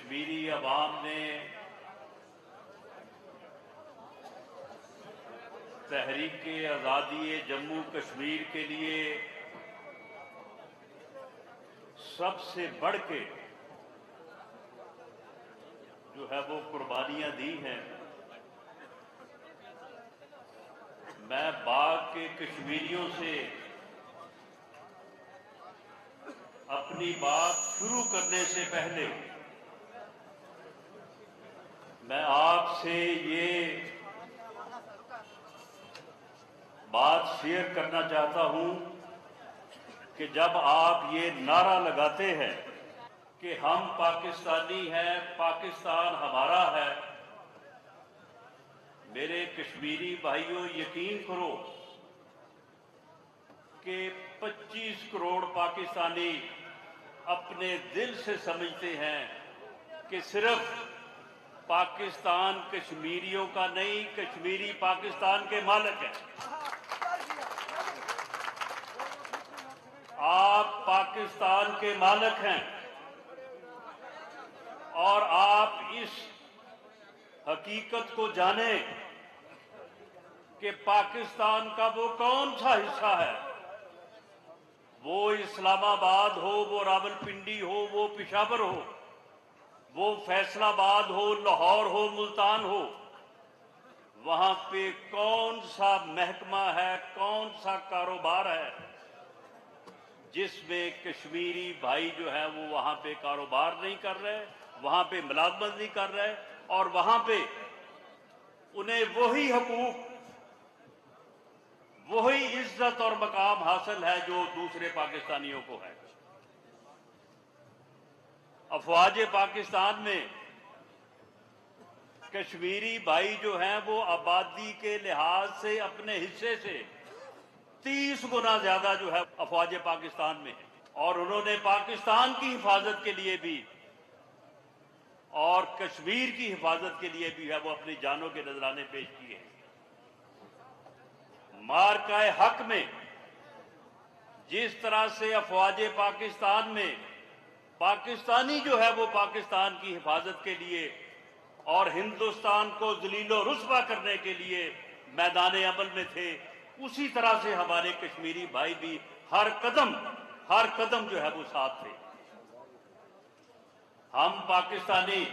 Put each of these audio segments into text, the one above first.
कश्मीरी अवाम ने तहरीक आज़ादी जम्मू कश्मीर के लिए सबसे बढ़ के जो है वो कुर्बानियां दी हैं। मैं बाग के कश्मीरियों से अपनी बात शुरू करने से पहले मैं आपसे ये बात शेयर करना चाहता हूं कि जब आप ये नारा लगाते हैं कि हम पाकिस्तानी हैं, पाकिस्तान हमारा है, मेरे कश्मीरी भाइयों यकीन करो कि 25 करोड़ पाकिस्तानी अपने दिल से समझते हैं कि सिर्फ पाकिस्तान कश्मीरियों का नहीं, कश्मीरी पाकिस्तान के मालिक हैं। आप पाकिस्तान के मालिक हैं और आप इस हकीकत को जाने कि पाकिस्तान का वो कौन सा हिस्सा है, वो इस्लामाबाद हो, वो रावलपिंडी हो, वो पेशावर हो, वो फैसलाबाद हो, लाहौर हो, मुल्तान हो, वहां पे कौन सा महकमा है, कौन सा कारोबार है जिसमें कश्मीरी भाई जो है वो वहां पे कारोबार नहीं कर रहे, वहां पे मुलाजमत नहीं कर रहे और वहां पे उन्हें वही हकूक, वही इज्जत और मकाम हासिल है जो दूसरे पाकिस्तानियों को है। अफवाज पाकिस्तान में कश्मीरी भाई जो हैं वो आबादी के लिहाज से अपने हिस्से से 30 गुना ज्यादा जो है अफवाज पाकिस्तान में है और उन्होंने पाकिस्तान की हिफाजत के लिए भी और कश्मीर की हिफाजत के लिए भी है वो अपनी जानों के नजराने पेश किए हैं। मार्काए हक में जिस तरह से अफवाज पाकिस्तान में पाकिस्तानी जो है वो पाकिस्तान की हिफाजत के लिए और हिंदुस्तान को जलीलो रुस्वा करने के लिए मैदान अमल में थे, उसी तरह से हमारे कश्मीरी भाई भी हर कदम जो है वो साथ थे। हम पाकिस्तानी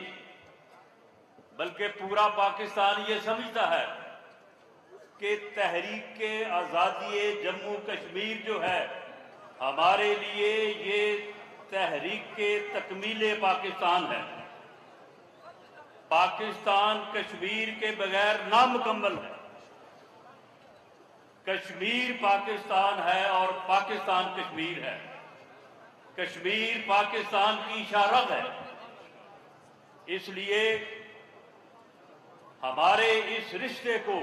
बल्कि पूरा पाकिस्तान ये समझता है कि तहरीक आज़ादी जम्मू कश्मीर जो है हमारे लिए ये तहरीक तकमीले पाकिस्तान है। पाकिस्तान कश्मीर के बगैर नामुकम्मल है। कश्मीर पाकिस्तान है और पाकिस्तान कश्मीर है। कश्मीर पाकिस्तान की शारत है। इसलिए हमारे इस रिश्ते को,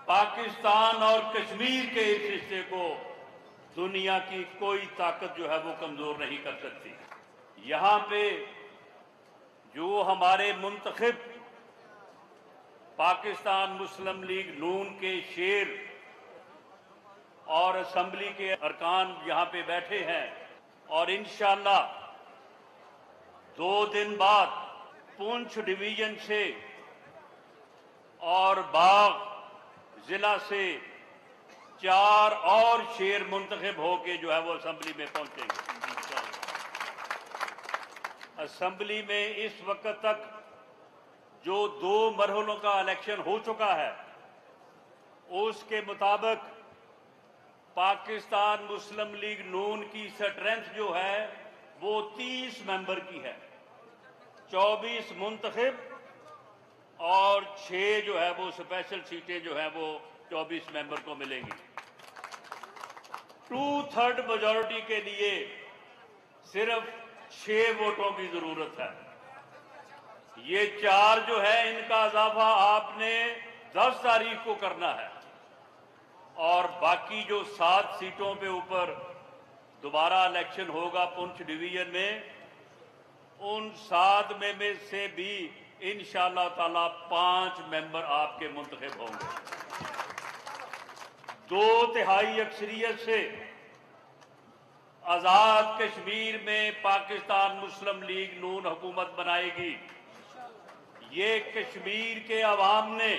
पाकिस्तान और कश्मीर के इस रिश्ते को दुनिया की कोई ताकत जो है वो कमजोर नहीं कर सकती। यहां पे जो हमारे मुंतखब पाकिस्तान मुस्लिम लीग नून के शेर और असेंबली के अरकान यहां पे बैठे हैं और इंशाअल्लाह 2 दिन बाद पुंछ डिवीजन से और बाग जिला से 4 और शेर मुंतखब होके जो है वो असेंबली में पहुंचेंगे। असेंबली में इस वक्त तक जो 2 मरहलों का इलेक्शन हो चुका है उसके मुताबिक पाकिस्तान मुस्लिम लीग नून की स्ट्रेंथ जो है वो 30 मेंबर की है, 24 मुंतखब और 6 जो है वो स्पेशल सीटें जो है वो 24 मेंबर को मिलेंगी। 2/3 मेजॉरिटी के लिए सिर्फ 6 वोटों की जरूरत है। ये 4 जो है इनका इजाफा आपने 10 तारीख को करना है और बाकी जो 7 सीटों पे ऊपर दोबारा इलेक्शन होगा पुंछ डिवीजन में, उन 7 में से भी इंशाअल्लाह ताला 5 मेंबर आपके मुंतखब होंगे। 2/3 अक्सरियत से आजाद कश्मीर में पाकिस्तान मुस्लिम लीग नून हुकूमत बनाएगी। ये कश्मीर के अवाम ने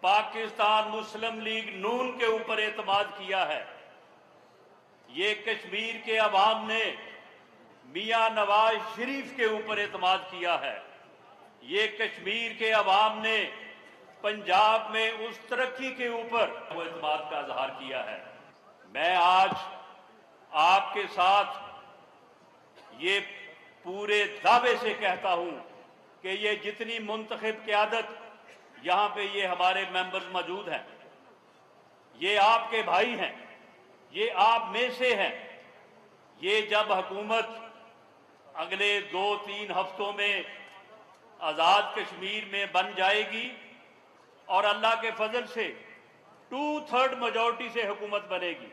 पाकिस्तान मुस्लिम लीग नून के ऊपर एतमाद किया है। ये कश्मीर के अवाम ने मियां नवाज शरीफ के ऊपर एतमाद किया है। ये कश्मीर के अवाम ने पंजाब में उस तरक्की के ऊपर वो एतमाद का इजहार किया है। मैं आज आपके साथ ये पूरे दावे से कहता हूं कि ये जितनी मुंतखब क़यादत यहाँ पे ये हमारे मेंबर्स मौजूद हैं, ये आपके भाई हैं, ये आप में से हैं। ये जब हुकूमत अगले 2-3 हफ्तों में आज़ाद कश्मीर में बन जाएगी और अल्लाह के फजल से 2/3 मेजॉरिटी से हुकूमत बनेगी,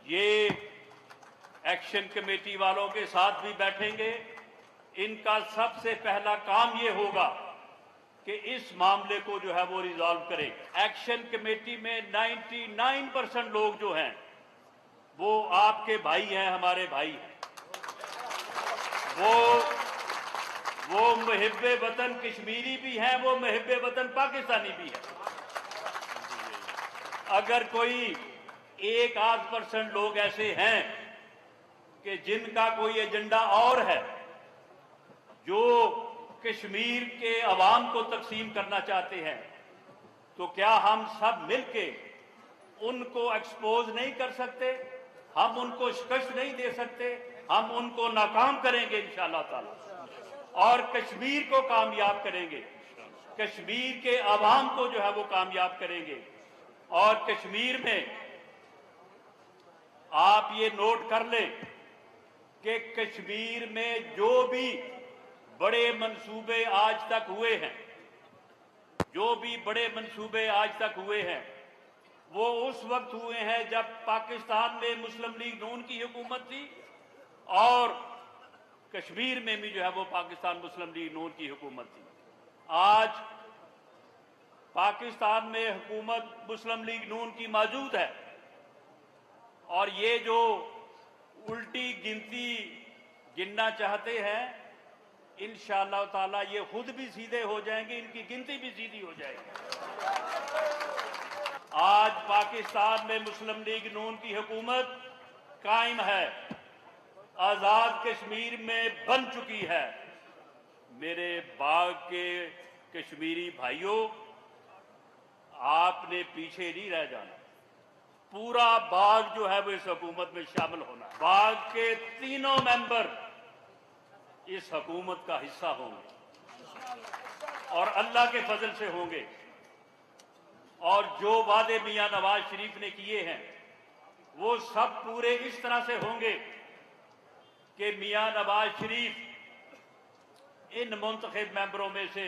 ये एक्शन कमेटी वालों के साथ भी बैठेंगे। इनका सबसे पहला काम ये होगा कि इस मामले को जो है वो रिजॉल्व करें। एक्शन कमेटी में 99% लोग जो हैं वो आपके भाई हैं, हमारे भाई हैं। वो मुहिब्बे वतन कश्मीरी भी हैं, वो मुहिब्बे वतन पाकिस्तानी भी हैं। अगर कोई 1-8% लोग ऐसे हैं कि जिनका कोई एजेंडा और है, जो कश्मीर के अवाम को तकसीम करना चाहते हैं, तो क्या हम सब मिलके उनको एक्सपोज नहीं कर सकते? हम उनको शिकस्त नहीं दे सकते? हम उनको नाकाम करेंगे इंशाअल्लाह ताला और कश्मीर को कामयाब करेंगे। कश्मीर के अवाम को जो है वो कामयाब करेंगे। और कश्मीर में आप ये नोट कर लें कि कश्मीर में जो भी बड़े मंसूबे आज तक हुए हैं, जो भी बड़े मंसूबे आज तक हुए हैं, वो उस वक्त हुए हैं जब पाकिस्तान में मुस्लिम लीग नून की हुकूमत थी और कश्मीर में भी जो है वो पाकिस्तान मुस्लिम लीग नून की हुकूमत थी। आज पाकिस्तान में हुकूमत मुस्लिम लीग नून की मौजूद है और ये जो उल्टी गिनती गिनना चाहते हैं, इंशाअल्लाह ताला ये खुद भी सीधे हो जाएंगे, इनकी गिनती भी सीधी हो जाएगी। आज पाकिस्तान में मुस्लिम लीग नून की हुकूमत कायम है, आजाद कश्मीर में बन चुकी है। मेरे बाग के कश्मीरी भाइयों, आपने पीछे नहीं रह जाना। पूरा बाग जो है वो इस हुकूमत में शामिल होना है। बाग के तीनों मेंबर इस हुकूमत का हिस्सा होंगे और अल्लाह के फजल से होंगे। और जो वादे मियां नवाज शरीफ ने किए हैं वो सब पूरे इस तरह से होंगे कि मियां नवाज शरीफ इन मुंतखब मेंबरों में से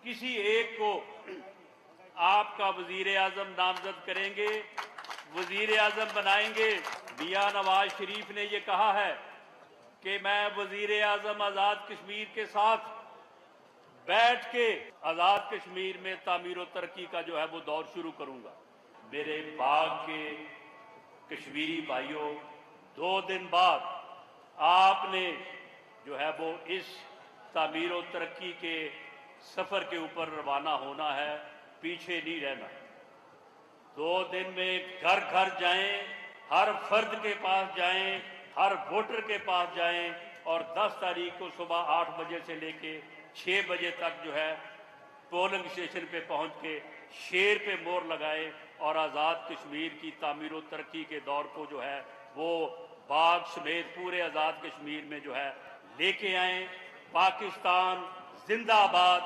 किसी एक को आपका वजीर आजम नामजद करेंगे, वजीर आजम बनाएंगे। मियां नवाज शरीफ ने ये कहा है कि मैं वजीर आजम आज़ाद कश्मीर के साथ बैठ के आज़ाद कश्मीर में तामीर और तरक्की का जो है वो दौर शुरू करूंगा। मेरे बाग के कश्मीरी भाइयों, 2 दिन बाद आपने जो है वो इस तामीर और तरक्की के सफ़र के ऊपर रवाना होना है, पीछे नहीं रहना। 2 दिन में घर घर जाएं, हर फर्द के पास जाएं, हर वोटर के पास जाएं और 10 तारीख को सुबह 8 बजे से लेके 6 बजे तक जो है पोलिंग स्टेशन पे पहुंच के शेर पे मोहर लगाए और आज़ाद कश्मीर की तामीर और तरक्की के दौर को जो है वो बाग समेत पूरे आज़ाद कश्मीर में जो है लेके आए। पाकिस्तान जिंदाबाद।